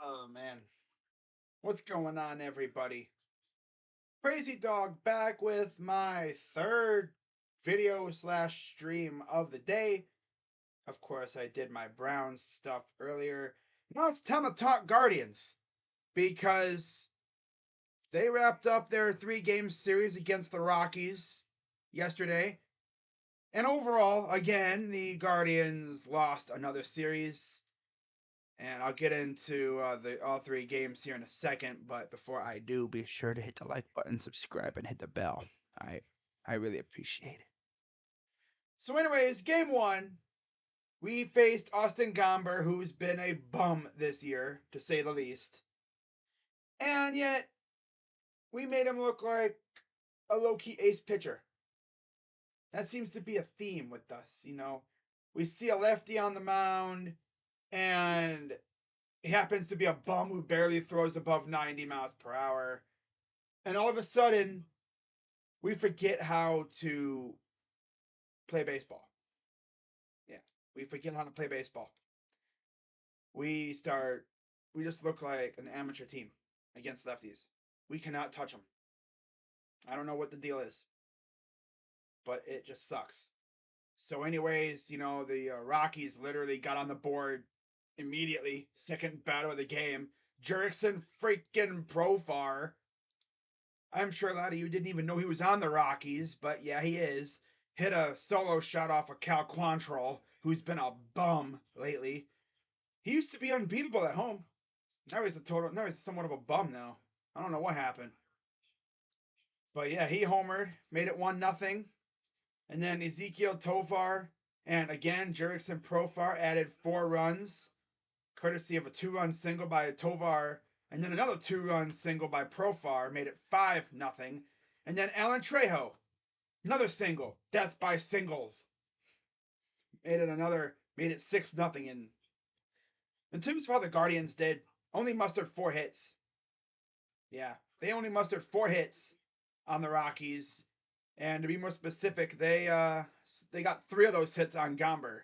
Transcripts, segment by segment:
Oh man, what's going on, everybody? Crazy Dog back with my third video slash stream of the day. Of course, I did my Browns stuff earlier. Now it's time to talk Guardians because they wrapped up their 3 game series against the Rockies yesterday. And overall, again, the Guardians lost another series. And I'll get into the all 3 games here in a second. But before I do, be sure to hit the like button, subscribe, and hit the bell. I really appreciate it. So, anyways, game one, we faced Austin Gomber, who's been a bum this year, to say the least. And yet, we made him look like a low key ace pitcher. That seems to be a theme with us, you know. We see a lefty on the mound, and he happens to be a bum who barely throws above 90 miles per hour. And all of a sudden, we forget how to play baseball. Yeah, we forget how to play baseball. We start, we just look like an amateur team against lefties. We cannot touch them. I don't know what the deal is, but it just sucks. So, anyways, you know, the Rockies literally got on the board immediately. Second batter of the game. Jurickson freaking Profar. I'm sure a lot of you didn't even know he was on the Rockies, but yeah, he is. Hit a solo shot off of Cal Quantrill, who's been a bum lately. He used to be unbeatable at home. Now he's somewhat of a bum now. I don't know what happened. But yeah, he homered, made it 1-0. And then Ezekiel Tovar and again Jurickson Profar added 4 runs, courtesy of a 2-run single by Tovar, and then another 2-run single by Profar made it 5-0. And then Alan Trejo, another single, death by singles, made it 6-0. And in terms of how the Guardians did, only mustered 4 hits. Yeah, they only mustered 4 hits on the Rockies, and to be more specific, they got 3 of those hits on Gomber.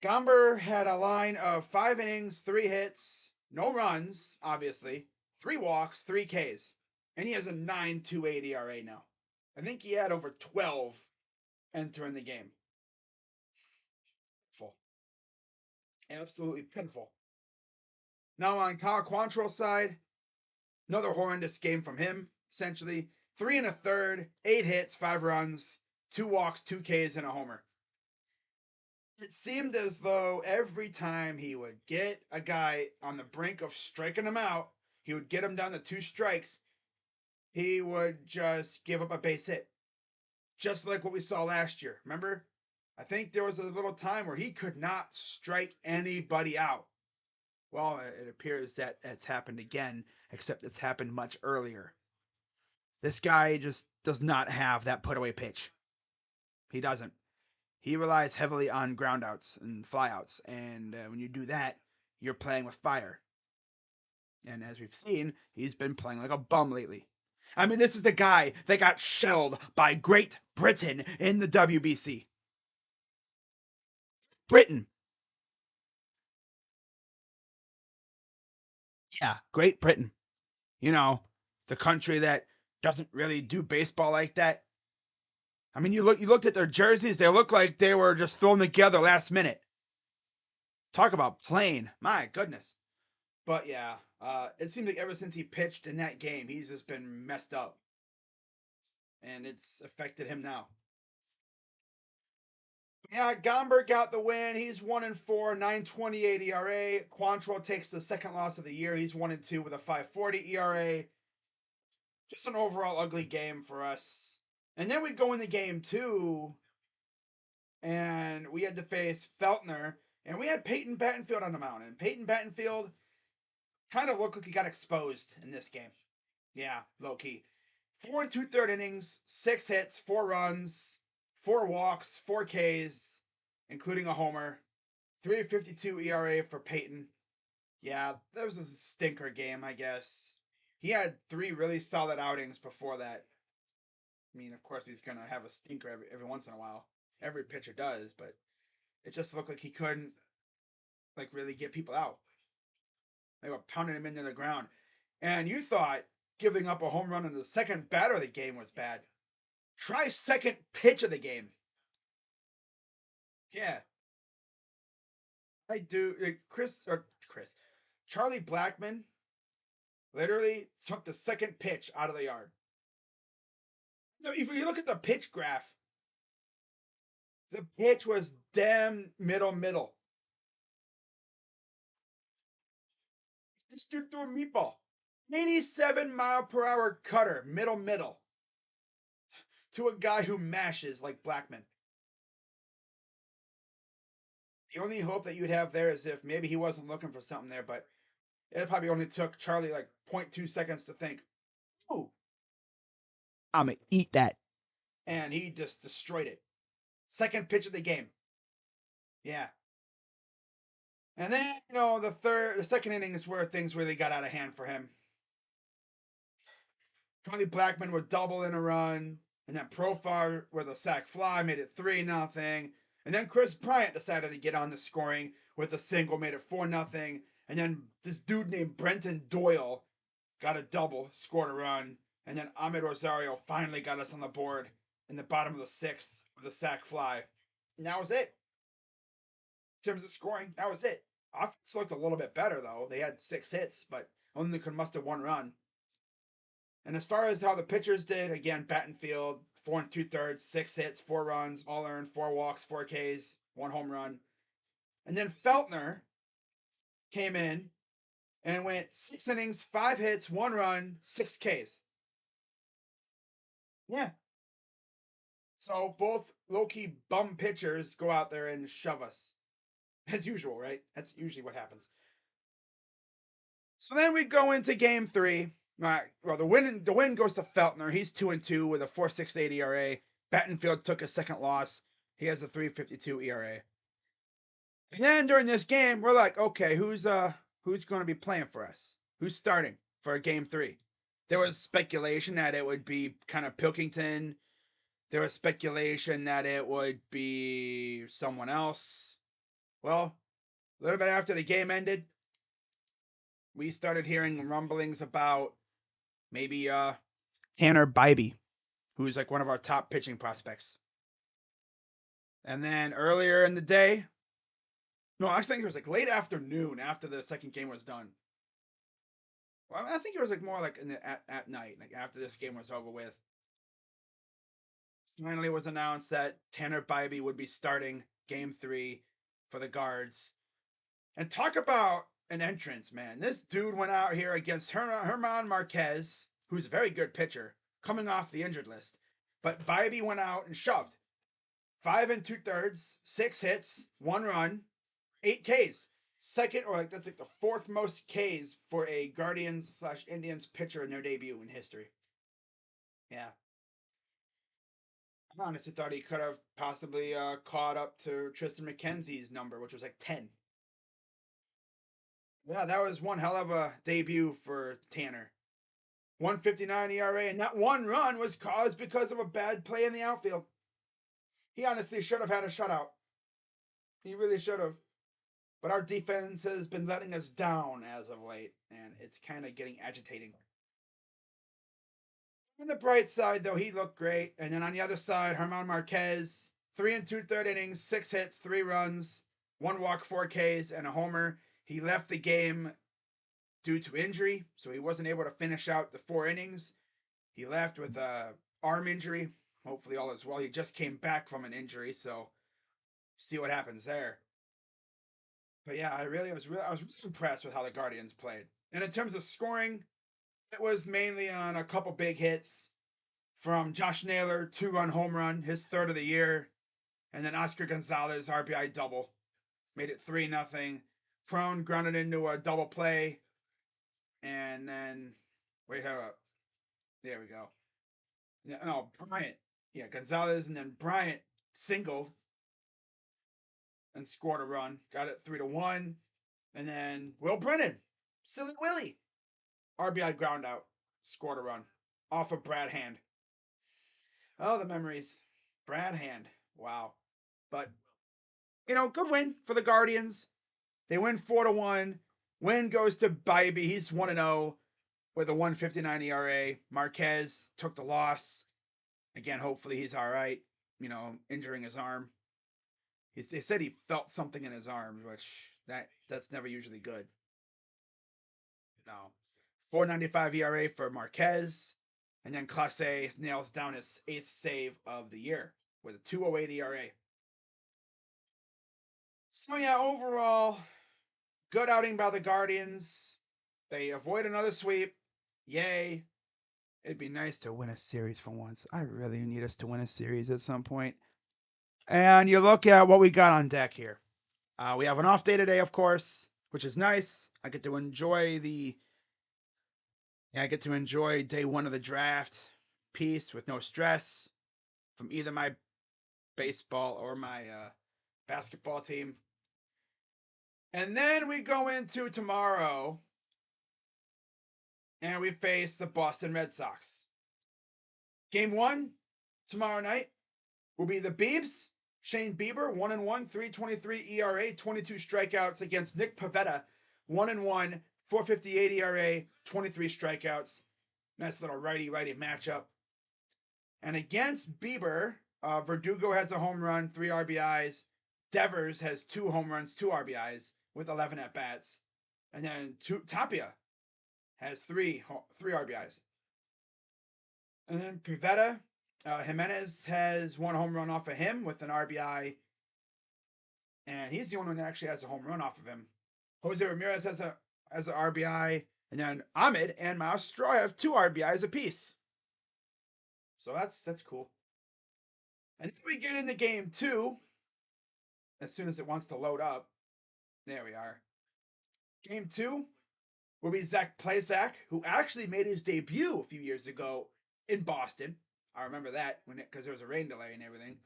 Gomber had a line of 5 innings, 3 hits, no runs, obviously, 3 walks, 3 Ks, and he has a 9.28 ERA now. I think he had over 12 entering the game. Full. Absolutely pitiful. Now on Kyle Quantrill's side, another horrendous game from him, essentially. 3 1/3, 8 hits, 5 runs, 2 walks, 2 Ks, and a homer. It seemed as though every time he would get a guy on the brink of striking him out, he would get him down to 2 strikes, he would just give up a base hit. Just like what we saw last year. Remember? I think there was a little time where he could not strike anybody out. Well, it appears that it's happened again, except it's happened much earlier. This guy just does not have that put away pitch. He doesn't. He relies heavily on groundouts and flyouts, and when you do that, you're playing with fire. And as we've seen, he's been playing like a bum lately. I mean, this is the guy that got shelled by Great Britain in the WBC. Britain. Yeah, Great Britain. You know, the country that doesn't really do baseball like that. I mean, you looked at their jerseys; they look like they were just thrown together last minute. Talk about plain, my goodness. But yeah, it seems like ever since he pitched in that game, he's just been messed up, and it's affected him now. Yeah, Gomber got the win. He's 1-4, 9.28 ERA. Quantrill takes the second loss of the year. He's 1-2 with a 5.40 ERA. Just an overall ugly game for us. And then we go into game two, and we had to face Feltner, and we had Peyton Battenfield on the mound. And Peyton Battenfield kind of looked like he got exposed in this game. Yeah, low key. 4 2/3 innings, 6 hits, 4 runs, 4 walks, 4 Ks, including a homer. 3.52 ERA for Peyton. Yeah, that was a stinker game, I guess. He had 3 really solid outings before that. I mean, of course, he's gonna have a stinker every once in a while. Every pitcher does, but it just looked like he couldn't. like really get people out. They were pounding him into the ground. And you thought giving up a home run in the second batter of the game was bad. Try second pitch of the game. Yeah, I do. Chris, Charlie Blackmon literally took the second pitch out of the yard. So if you look at the pitch graph, the pitch was damn middle. This dude threw a meatball. 87-mile-per-hour cutter, middle, to a guy who mashes like Blackmon. The only hope that you'd have there is if maybe he wasn't looking for something there, but it probably only took Charlie like 0.2 seconds to think, "Ooh, I'm gonna eat that," and he just destroyed it. Second pitch of the game. Yeah. And then, the second inning is where things really got out of hand for him. Charlie Blackmon would double in a run, and then Profar with a sac fly made it 3-0. And then Chris Bryant decided to get on the scoring with a single, made it 4-0. And then this dude named Brenton Doyle got a double, scored a run. And then Ahmed Rosario finally got us on the board in the bottom of the sixth with a sac fly. And that was it. In terms of scoring, that was it. Offense looked a little bit better, though. They had 6 hits, but only could muster 1 run. And as far as how the pitchers did, again, Battenfield, 4 2/3, 6 hits, 4 runs, all earned, 4 walks, 4 Ks, 1 home run. And then Feltner came in and went 6 innings, 5 hits, 1 run, 6 Ks. Yeah. So both low-key bum pitchers go out there and shove us. As usual, right? That's usually what happens. So then we go into game 3. All right. Well, the win goes to Feltner. He's 2-2 with a 4.68 ERA. Battenfield took a second loss. He has a 3.52 ERA. And then during this game, we're like, okay, who's going to be playing for us? Who's starting for game 3? There was speculation that it would be kind of Pilkington. There was speculation that it would be someone else. Well, a little bit after the game ended, we started hearing rumblings about maybe Tanner Bybee, who's like one of our top pitching prospects. And then earlier in the day, no, I think it was like late afternoon after the second game was done. Well, I think it was like more like at night, like after this game was over with. Finally, was announced that Tanner Bybee would be starting game 3 for the Guards. And talk about an entrance, man. This dude went out here against Herman Marquez, who's a very good pitcher, coming off the injured list. But Bybee went out and shoved. 5 2/3, 6 hits, 1 run, 8 Ks. Second, or like that's like the 4th most Ks for a Guardians/Indians pitcher in their debut in history. Yeah. I honestly thought he could have possibly caught up to Tristan McKenzie's number, which was like 10. Yeah, that was one hell of a debut for Tanner. 1.59 ERA, and that 1 run was caused because of a bad play in the outfield. He honestly should have had a shutout. He really should have. But our defense has been letting us down as of late, and it's kind of getting agitating. On the bright side, though, he looked great. And then on the other side, Herman Marquez, 3 2/3 innings, 6 hits, 3 runs, 1 walk, 4 Ks, and a homer. He left the game due to injury, so he wasn't able to finish out the 4 innings. He left with a arm injury. Hopefully, all is well. He just came back from an injury, so see what happens there. But yeah, I was really impressed with how the Guardians played. And in terms of scoring, it was mainly on a couple big hits from Josh Naylor, 2-run home run, his third of the year, and then Oscar Gonzalez RBI double, made it 3-0. Crone grounded into a double play, and then wait, hold up, there we go. No, Bryant, yeah, Gonzalez, and then Bryant singled and scored a run, got it 3-1, and then Will Brennan, Silly Willie, RBI ground out, scored a run off of Brad Hand. Oh, the memories. Brad Hand. Wow. But, good win for the Guardians. They win 4-1. Win goes to Bybee. He's 1-0 with a 1.59 ERA. Marquez took the loss. Again, hopefully he's all right. Injuring his arm. They said he felt something in his arm, which that's never usually good. No. 4.95 ERA for Marquez. And then Clase nails down his 8th save of the year with a 2.08 ERA. So yeah, overall, good outing by the Guardians. They avoid another sweep. Yay. It'd be nice to win a series for once. I really need us to win a series at some point. And you look at what we got on deck here. We have an off day today, of course, which is nice. I get to enjoy day one of the draft piece with no stress from either my baseball or my basketball team. And then we go into tomorrow and we face the Boston Red Sox. Game 1 tomorrow night will be the Biebs. Shane Bieber, 1-1, 3.23 ERA, 22 strikeouts against Nick Pivetta, 1-1, 4.58 ERA, 23 strikeouts. Nice little righty-righty matchup. And against Bieber, Verdugo has a home run, 3 RBIs. Devers has 2 home runs, 2 RBIs with 11 at bats. And then Tapia has 3 RBIs. And then Pivetta, Jimenez has 1 home run off of him with an RBI. And he's the only one that actually has a home run off of him. Jose Ramirez has an RBI. And then Ahmed and Miles Straw have 2 RBIs apiece. So that's cool. And then we get into game 2. As soon as it wants to load up. There we are. Game 2 will be Zach Plesac, who actually made his debut a few years ago in Boston. I remember that because there was a rain delay and everything.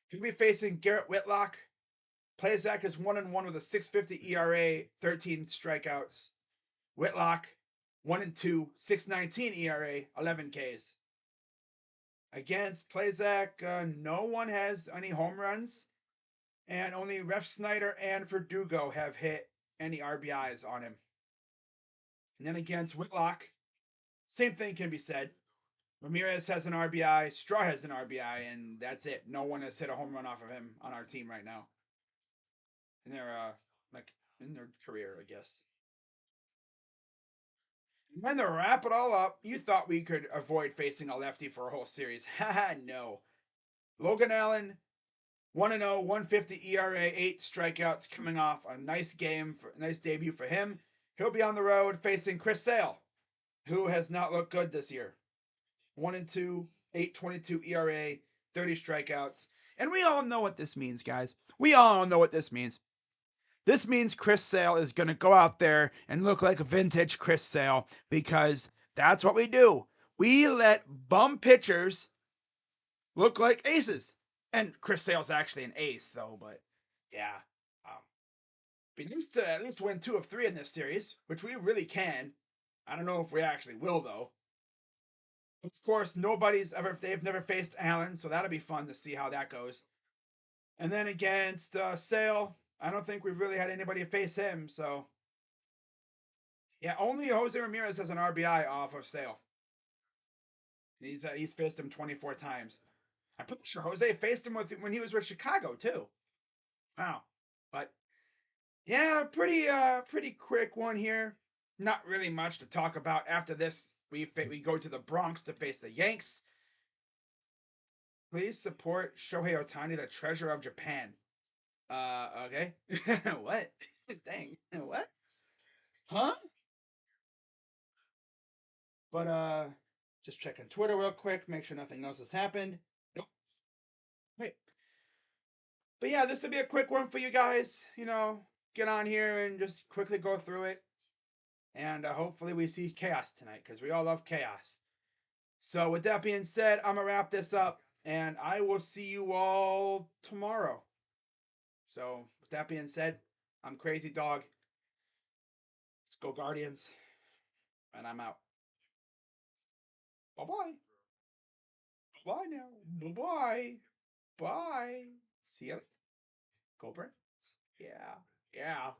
He'll be facing Garrett Whitlock. Plesac is 1-1 with a 6.50 ERA, 13 strikeouts. Whitlock 1-2, 6.19 ERA, 11 Ks. Against Plesac, no one has any home runs, and only Ref Snyder and Verdugo have hit any RBIs on him. And then against Whitlock, same thing can be said. Ramirez has an RBI, Straw has an RBI, and that's it. No one has hit a home run off of him on our team right now. In their career, I guess. And then to wrap it all up, you thought we could avoid facing a lefty for a whole series. Haha, no. Logan Allen, 1-0, 1.50 ERA, 8 strikeouts, coming off a nice debut for him. He'll be on the road facing Chris Sale, who has not looked good this year. 1-2, 8.22 ERA, 30 strikeouts. And we all know what this means, guys. We all know what this means. This means Chris Sale is going to go out there and look like a vintage Chris Sale because that's what we do. We let bum pitchers look like aces. And Chris Sale's actually an ace, though, but yeah. Be nice to at least win 2 of 3 in this series, which we really can. I don't know if we actually will, though. Of course, they've never faced Allen, so that'll be fun to see how that goes. And then against Sale, I don't think we've really had anybody face him, so. Yeah, only Jose Ramirez has an RBI off of Sale. He's faced him 24 times. I'm pretty sure Jose faced him when he was with Chicago, too. Wow. But, yeah, pretty quick one here. Not really much to talk about. After this, we go to the Bronx to face the Yanks. Please support Shohei Ohtani, the treasure of Japan. Okay. What? Dang. What? Huh? But, just checking Twitter real quick, make sure nothing else has happened. Nope. Wait. But yeah, this will be a quick one for you guys. Get on here and just quickly go through it. And hopefully we see chaos tonight, because we all love chaos. So with that being said, I'm going to wrap this up, and I will see you all tomorrow. So with that being said, I'm Crazy Dog. Let's go Guardians. And I'm out. Bye-bye. Bye now. Bye-bye. Bye. See you. Go Birds. Yeah. Yeah.